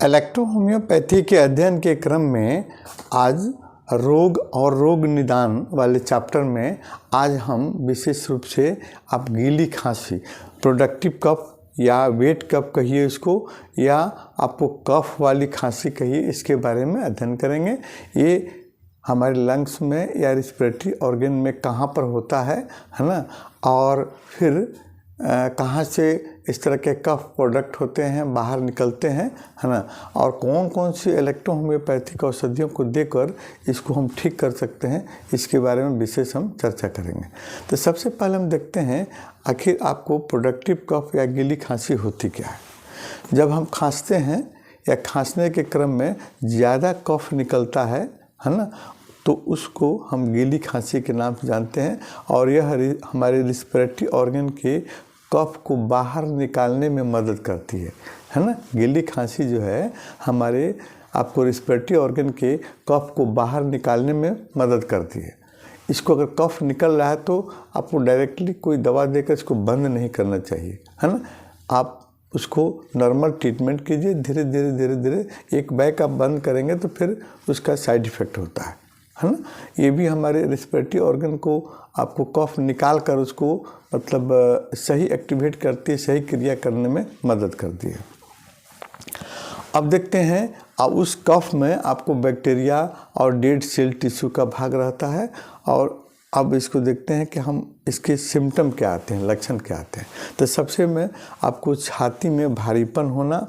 Electrohomoeopathy के अध्ययन के क्रम में आज रोग और रोग निदान वाले चैप्टर में आज हम विशेष रूप से आप गीली खांसी, प्रोडक्टिव कफ या वेट कफ कहिए इसको, या आपको कफ वाली खांसी कहिए, इसके बारे में अध्ययन करेंगे। ये हमारे लंग्स में या रिस्पिरेटरी ऑर्गन में कहाँ पर होता है ना, और फिर कहाँ से इस तरह के कफ प्रोडक्ट होते हैं, बाहर निकलते हैं, है ना, और कौन कौन सी इलेक्ट्रोहोम्योपैथिक औषधियों को देकर इसको हम ठीक कर सकते हैं, इसके बारे में विशेष हम चर्चा करेंगे। तो सबसे पहले हम देखते हैं आखिर आपको प्रोडक्टिव कफ या गीली खांसी होती क्या है। जब हम खांसते हैं या खांसने के क्रम में ज़्यादा कफ निकलता है ना, तो उसको हम गीली खांसी के नाम से जानते हैं, और यह हमारे रिस्पिरेटरी ऑर्गन के कफ को बाहर निकालने में मदद करती है ना। गीली खांसी जो है हमारे आपको रिस्पिरेटरी ऑर्गन के कफ को बाहर निकालने में मदद करती है। इसको अगर कफ निकल रहा है तो आपको डायरेक्टली कोई दवा देकर इसको बंद नहीं करना चाहिए, है ना। आप उसको नॉर्मल ट्रीटमेंट कीजिए, धीरे धीरे धीरे धीरे। एक बैग आप बंद करेंगे तो फिर उसका साइड इफ़ेक्ट होता है ना। ये भी हमारे रिस्पिरेटरी ऑर्गन को आपको कफ निकाल कर उसको मतलब सही एक्टिवेट करती है, सही क्रिया करने में मदद करती है। अब देखते हैं, अब उस कफ में आपको बैक्टीरिया और डेड सेल टिश्यू का भाग रहता है, और अब इसको देखते हैं कि हम इसके सिम्टम क्या आते हैं, लक्षण क्या आते हैं। तो सबसे में आपको छाती में भारीपन होना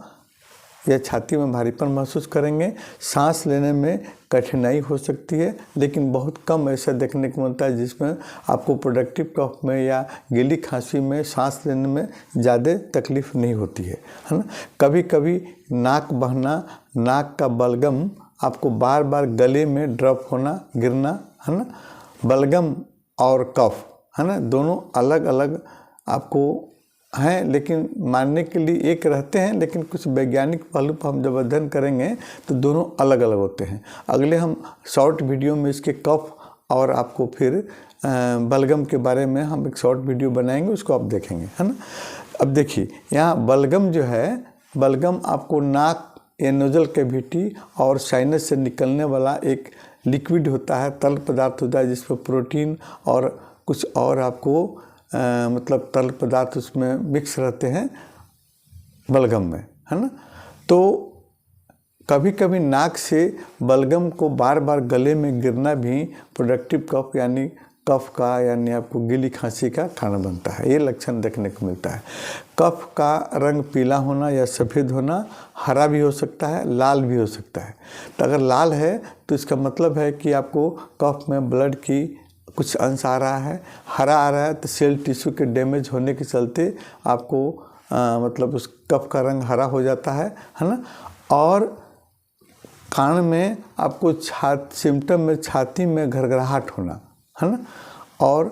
या छाती में भारीपन महसूस करेंगे। सांस लेने में कठिनाई हो सकती है, लेकिन बहुत कम ऐसा देखने को मिलता है जिसमें आपको प्रोडक्टिव कफ में या गीली खांसी में सांस लेने में ज़्यादा तकलीफ़ नहीं होती है ना। कभी कभी नाक बहना, नाक का बलगम, आपको बार बार गले में ड्रॉप होना, गिरना, है ना। बलगम और कफ, है ना, दोनों अलग अलग आपको हैं, लेकिन मानने के लिए एक रहते हैं, लेकिन कुछ वैज्ञानिक पहलू पर हम जब अध्ययन करेंगे तो दोनों अलग अलग होते हैं। अगले हम शॉर्ट वीडियो में इसके कफ और आपको फिर बलगम के बारे में हम एक शॉर्ट वीडियो बनाएंगे, उसको आप देखेंगे, है ना। अब देखिए, यहाँ बलगम जो है, बलगम आपको नाक या नोजल कैविटी और साइनस से निकलने वाला एक लिक्विड होता है, तरल पदार्थ होता है, जिसमें प्रोटीन और कुछ और आपको मतलब तरल पदार्थ उसमें मिक्स रहते हैं बलगम में, है ना। तो कभी कभी नाक से बलगम को बार बार गले में गिरना भी प्रोडक्टिव कफ यानी कफ का यानी आपको गीली खांसी का कारण बनता है। ये लक्षण देखने को मिलता है। कफ का रंग पीला होना या सफ़ेद होना, हरा भी हो सकता है, लाल भी हो सकता है। तो अगर लाल है तो इसका मतलब है कि आपको कफ में ब्लड की कुछ अंश आ रहा है। हरा आ रहा है तो सेल टिश्यू के डैमेज होने के चलते आपको मतलब उस कफ का रंग हरा हो जाता है ना। और कान में आपको सिम्टम में छाती में घरघराहट होना, है ना, और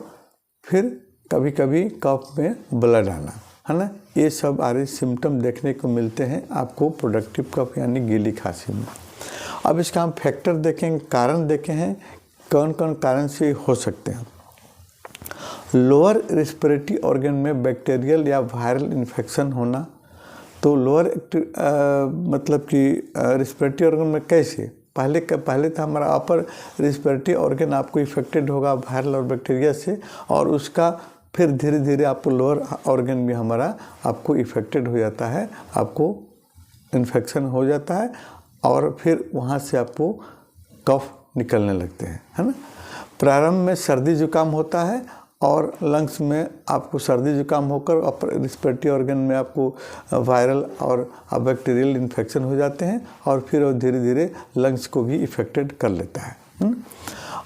फिर कभी कभी कफ में ब्लड आना, है ना। ये सब सारे सिम्टम देखने को मिलते हैं आपको प्रोडक्टिव कफ यानी गीली खांसी में। अब इसका हम फैक्टर देखेंगे, कारण देखे हैं कौन कौन कारण से हो सकते हैं। लोअर रिस्पिरेटरी ऑर्गन में बैक्टीरियल या वायरल इन्फेक्शन होना। तो लोअर मतलब कि रिस्पिरेटरी ऑर्गन में कैसे, पहले तो हमारा अपर रिस्पिरेटरी ऑर्गन आपको इफेक्टेड होगा वायरल और बैक्टीरिया से, और उसका फिर धीरे धीरे आपको लोअर ऑर्गन भी हमारा आपको इफेक्टेड हो जाता है, आपको इन्फेक्शन हो जाता है, और फिर वहाँ से आपको कफ निकलने लगते हैं, है ना। प्रारंभ में सर्दी जुकाम होता है, और लंग्स में आपको सर्दी जुकाम होकर अपर रिस्पिरेटरी ऑर्गन में आपको वायरल और बैक्टीरियल इन्फेक्शन हो जाते हैं, और फिर वो धीरे धीरे लंग्स को भी इफेक्टेड कर लेता है।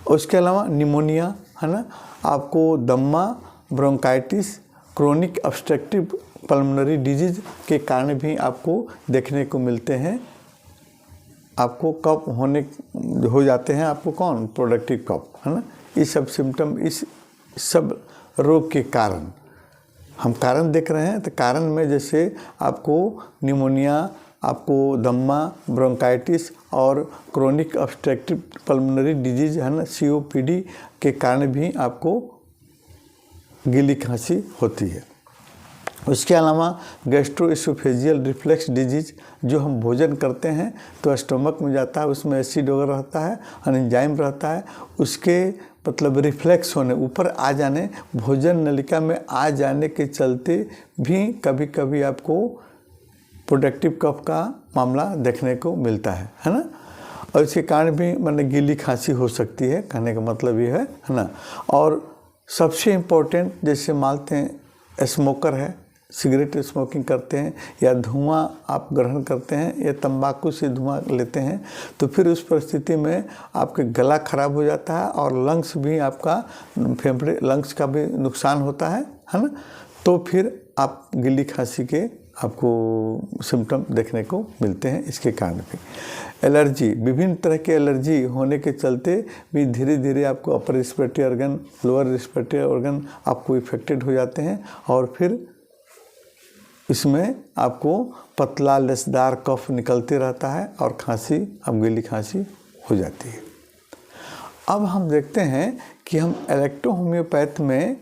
उसके अलावा निमोनिया, है ना, आपको दम्मा, bronchitis, chronic obstructive pulmonary disease के कारण भी आपको देखने को मिलते हैं। आपको कफ हो जाते हैं, आपको कौन, प्रोडक्टिव कफ, है ना। ये सब सिम्टम, इस सब रोग के कारण हम कारण देख रहे हैं। तो कारण में जैसे आपको निमोनिया, आपको दम्मा, ब्रोंकाइटिस और क्रोनिक ऑब्स्ट्रक्टिव पल्मोनरी डिजीज, है ना, COPD के कारण भी आपको गीली खांसी होती है। उसके अलावा गैस्ट्रोइसोफेजियल रिफ्लक्स डिजीज, जो हम भोजन करते हैं तो स्टमक में जाता है, उसमें एसिड वगैरह रहता है और एंजाइम रहता है, उसके मतलब रिफ्लेक्स होने, ऊपर आ जाने, भोजन नलिका में आ जाने के चलते भी कभी कभी आपको प्रोडक्टिव कफ का मामला देखने को मिलता है ना। और इसके कारण भी मतलब गीली खांसी हो सकती है, कहने का मतलब ये है ना। और सबसे इम्पोर्टेंट, जैसे मानते हैं स्मोकर है, सिगरेट स्मोकिंग करते हैं या धुआं आप ग्रहण करते हैं या तंबाकू से धुआं लेते हैं, तो फिर उस परिस्थिति में आपके गला खराब हो जाता है और लंग्स भी आपका, फेफड़े लंग्स का भी नुकसान होता है ना। तो फिर आप गीली खांसी के आपको सिम्टम देखने को मिलते हैं। इसके कारण भी एलर्जी, विभिन्न तरह के एलर्जी होने के चलते भी धीरे धीरे आपको upper respiratory organ, lower respiratory organ आपको इफेक्टेड हो जाते हैं और फिर इसमें आपको पतला लसदार कफ निकलते रहता है और खांसी, अब गीली खांसी हो जाती है। अब हम देखते हैं कि हम इलेक्ट्रो होम्योपैथ में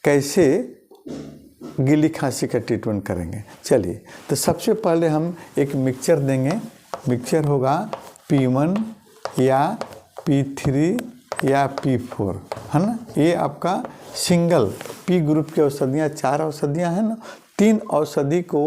कैसे गीली खांसी का ट्रीटमेंट करेंगे। चलिए, तो सबसे पहले हम एक मिक्सचर देंगे। मिक्सचर होगा P1 या P3 या P4, है ना। ये आपका सिंगल P ग्रुप की औषधियाँ, 4 औषधियाँ हैं ना, 3 औषधि को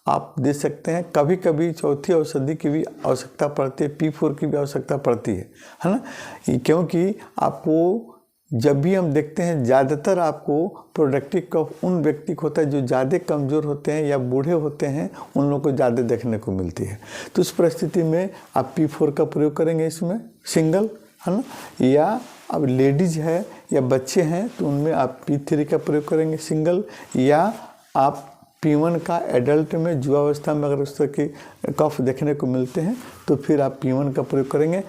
आप दे सकते हैं। कभी कभी चौथी औषधि की भी आवश्यकता पड़ती है, P4 की भी आवश्यकता पड़ती है ना। क्योंकि आपको जब भी हम देखते हैं, ज़्यादातर आपको प्रोडक्टिव कफ उन व्यक्ति को होता है जो ज़्यादा कमज़ोर होते हैं या बूढ़े होते हैं, उन लोगों को ज़्यादा देखने को मिलती है। तो उस परिस्थिति में आप P4 का प्रयोग करेंगे इसमें सिंगल, है ना। या अब लेडीज़ है या बच्चे हैं तो उनमें आप P3 का प्रयोग करेंगे सिंगल, या आप P1 का एडल्ट में, युवावस्था में अगर उस तरह के कफ देखने को मिलते हैं तो फिर आप P1 का प्रयोग करेंगे।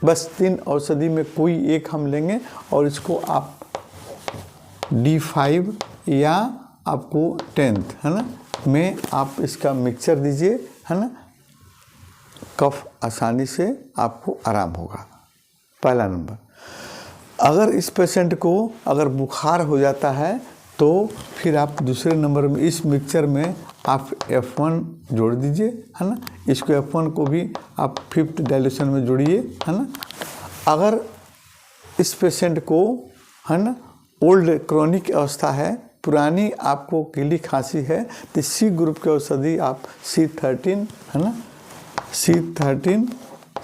बस 3 औषधि में कोई एक हम लेंगे और इसको आप D5 या आपको 10th, है ना, में आप इसका मिक्सचर दीजिए, है ना। कफ आसानी से आपको आराम होगा। पहला नंबर। अगर इस पेशेंट को अगर बुखार हो जाता है तो फिर आप दूसरे नंबर में इस मिक्सचर में आप F1 जोड़ दीजिए, है ना। इसको F1 को भी आप 5th डाइल्यूशन में जोड़िए, है ना। अगर इस पेशेंट को, है ना, ओल्ड क्रोनिक अवस्था है, पुरानी आपको गीली खांसी है, तो C ग्रुप के औषधि आप C13, है ना, C13,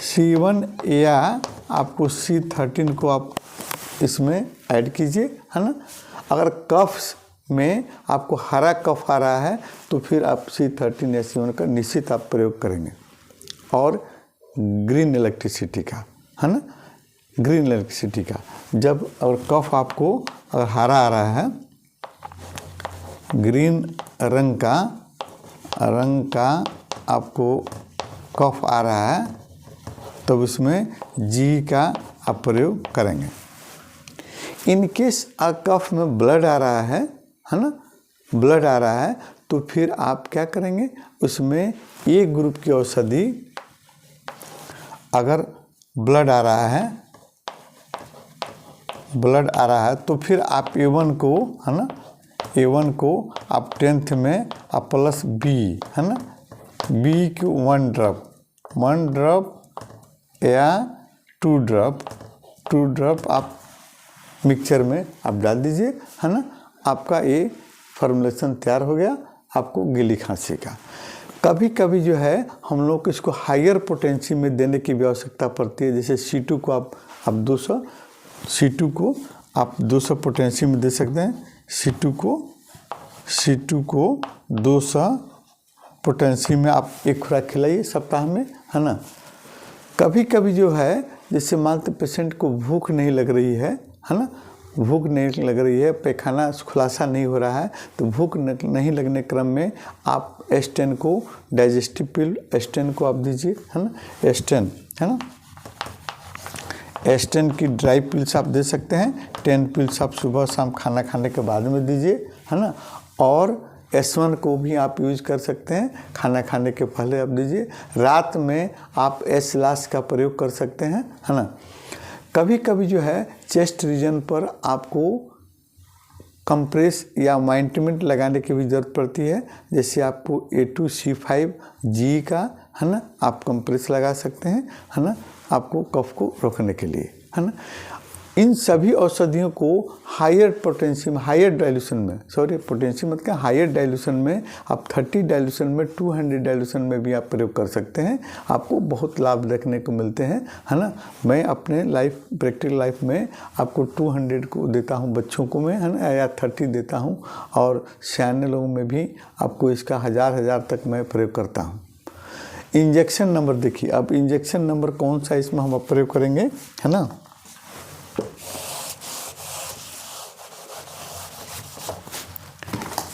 C1 या आपको C13 को आप इसमें ऐड कीजिए, है ना। अगर कफ में आपको हरा कफ आ रहा है तो फिर आप C13 या C1 का निश्चित आप प्रयोग करेंगे। और ग्रीन इलेक्ट्रिसिटी का, है ना, ग्रीन इलेक्ट्रिसिटी का, जब अगर कफ आपको अगर हरा आ रहा है, ग्रीन रंग का आपको कफ आ रहा है, तो उसमें G का आप प्रयोग करेंगे। इन केस कफ में ब्लड आ रहा है ना, ब्लड आ रहा है, तो फिर आप क्या करेंगे, उसमें A ग्रुप की औषधि, अगर ब्लड आ रहा है तो फिर आप A1 को, है ना, A1 को आप 10th में आप प्लस B, है ना, B की 1 ड्रॉप या 2 ड्रॉप आप मिक्सचर में आप डाल दीजिए, है ना। आपका ये फॉर्मुलेशन तैयार हो गया आपको गीली खांसी का। कभी कभी जो है हम लोग इसको हायर पोटेंसी में देने की भी आवश्यकता पड़ती है। जैसे C2 को आप 200, C2 को आप 200 पोटेंसी में दे सकते हैं। C2 को 200 पोटेंसी में आप एक खुराक खिलाइए सप्ताह में, है ना। कभी कभी जो है, जैसे मानते पेशेंट को भूख नहीं लग रही है ना, भूख नहीं लग रही है, पैखाना खुलासा नहीं हो रहा है, तो भूख नहीं लगने क्रम में आप S10 को, डाइजेस्टिव पिल S10 को आप दीजिए, है ना। S10, है ना, S10 की ड्राई पिल्स आप दे सकते हैं। 10 पिल्स आप सुबह शाम खाना खाने के बाद में दीजिए, है ना। और S1 को भी आप यूज कर सकते हैं, खाना खाने के पहले आप दीजिए। रात में आप S का प्रयोग कर सकते हैं, है ना। कभी कभी जो है चेस्ट रीजन पर आपको कंप्रेस या ऑइंटमेंट लगाने की भी ज़रूरत पड़ती है। जैसे आपको A2C5G का है ना, आप कंप्रेस लगा सकते हैं, है ना, आपको कफ को रोकने के लिए, है ना। इन सभी औषधियों को हायर पोटेंशियम, हायर डाइल्यूशन में, सॉरी पोटेंशियम मत क्या, हायर डाइल्यूशन में आप 30 डाइल्यूशन में, 200 डाइल्यूशन में भी आप प्रयोग कर सकते हैं। आपको बहुत लाभ देखने को मिलते हैं, है ना। मैं अपने प्रैक्टिकल लाइफ में आपको 200 को देता हूँ बच्चों को मैं, है ना, या 30 देता हूँ, और सियाने लोगों में भी आपको इसका हज़ार तक मैं प्रयोग करता हूँ। इंजेक्शन नंबर देखिए, अब इंजेक्शन नंबर कौन सा इसमें हम प्रयोग करेंगे, है ना।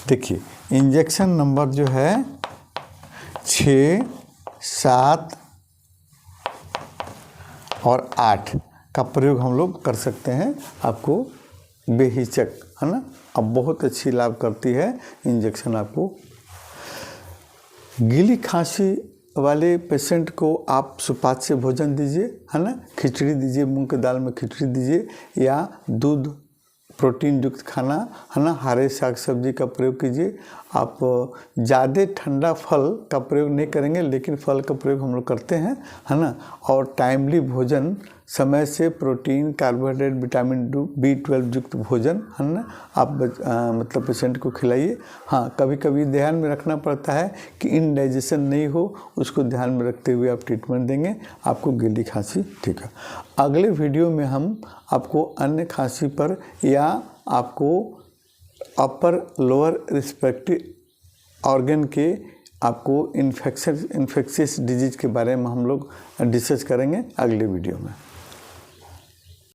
देखिए इंजेक्शन नंबर जो है 6, 7 और 8 का प्रयोग हम लोग कर सकते हैं, आपको बेहिचक, है ना। अब बहुत अच्छी लाभ करती है इंजेक्शन आपको। गीली खांसी वाले पेशेंट को आप सुपाच्य से भोजन दीजिए, है ना, खिचड़ी दीजिए, मूंग की दाल में खिचड़ी दीजिए, या दूध प्रोटीन युक्त खाना, है ना, हरे साग सब्जी का प्रयोग कीजिए। आप ज़्यादा ठंडा फल का प्रयोग नहीं करेंगे, लेकिन फल का प्रयोग हम लोग करते हैं, है ना। और टाइमली भोजन, समय से प्रोटीन, कार्बोहाइड्रेट, विटामिन B12 युक्त भोजन, है ना, आप मतलब पेशेंट को खिलाइए। हाँ, कभी कभी ध्यान में रखना पड़ता है कि इनडाइजेशन नहीं हो, उसको ध्यान में रखते हुए आप ट्रीटमेंट देंगे, आपको गीली खांसी ठीक है। अगले वीडियो में हम आपको अन्य खांसी पर, या आपको अपर लोअर रिस्पेक्टिव ऑर्गन के आपको इन्फेक्शियस डिजीज़ के बारे में हम लोग डिस्कस करेंगे अगले वीडियो में।